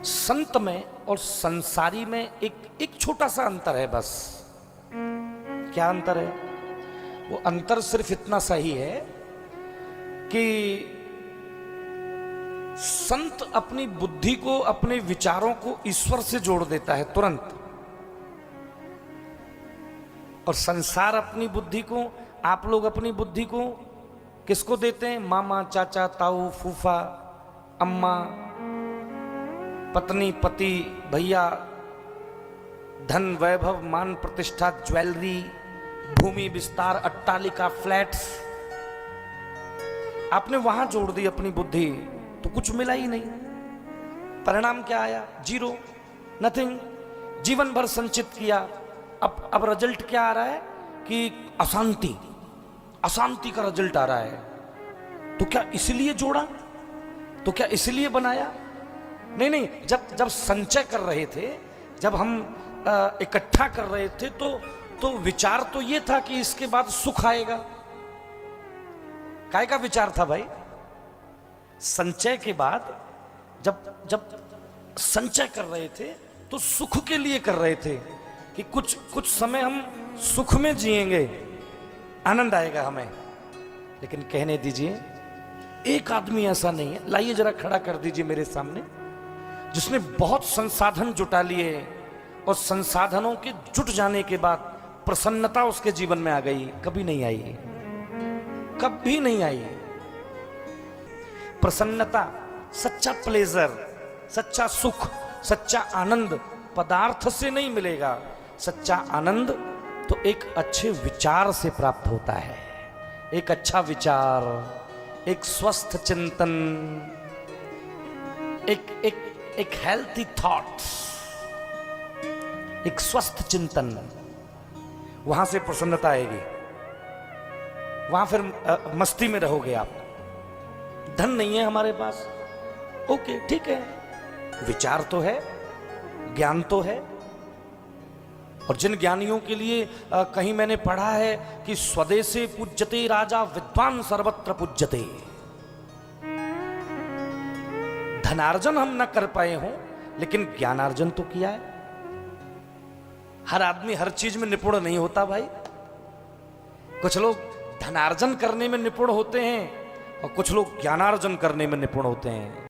संत में और संसारी में एक छोटा सा अंतर है बस। क्या अंतर है? वो अंतर सिर्फ इतना सा ही है कि संत अपनी बुद्धि को, अपने विचारों को ईश्वर से जोड़ देता है तुरंत, और संसार अपनी बुद्धि को, आप लोग अपनी बुद्धि को किसको देते हैं? मामा, चाचा, ताऊ, फूफा, अम्मा, पत्नी, पति, भैया, धन, वैभव, मान, प्रतिष्ठा, ज्वेलरी, भूमि विस्तार, अट्टालिका, फ्लैट्स, आपने वहां जोड़ दी अपनी बुद्धि तो कुछ मिला ही नहीं। परिणाम क्या आया? Zero, nothing. जीवन भर संचित किया, अब रिजल्ट क्या आ रहा है कि अशांति, अशांति का रिजल्ट आ रहा है। तो क्या इसलिए जोड़ा? तो क्या इसलिए बनाया? नहीं नहीं, जब संचय कर रहे थे, जब हम इकट्ठा कर रहे थे, तो विचार तो ये था कि इसके बाद सुख आएगा। काय का विचार था भाई? संचय के बाद जब संचय कर रहे थे तो सुख के लिए कर रहे थे कि कुछ समय हम सुख में जिएंगे, आनंद आएगा हमें। लेकिन कहने दीजिए, एक आदमी ऐसा नहीं है, लाइए जरा खड़ा कर दीजिए मेरे सामने, जिसने बहुत संसाधन जुटा लिए और संसाधनों के जुट जाने के बाद प्रसन्नता उसके जीवन में आ गई। कभी नहीं आई, कभी नहीं आई। प्रसन्नता, सच्चा प्लेजर, सच्चा सुख, सच्चा आनंद पदार्थ से नहीं मिलेगा। सच्चा आनंद तो एक अच्छे विचार से प्राप्त होता है। एक अच्छा विचार, एक स्वस्थ चिंतन, एक हेल्थी थॉट्स, एक स्वस्थ चिंतन, वहां से प्रसन्नता आएगी। वहां फिर मस्ती में रहोगे आप। धन नहीं है हमारे पास, ओके ठीक है, विचार तो है, ज्ञान तो है। और जिन ज्ञानियों के लिए कहीं मैंने पढ़ा है कि स्वदेशे पूज्यते राजा विद्वान सर्वत्र पूज्यते। धनार्जन हम न कर पाए हों, लेकिन ज्ञानार्जन तो किया है। हर आदमी हर चीज में निपुण नहीं होता भाई। कुछ लोग धनार्जन करने में निपुण होते हैं और कुछ लोग ज्ञानार्जन करने में निपुण होते हैं।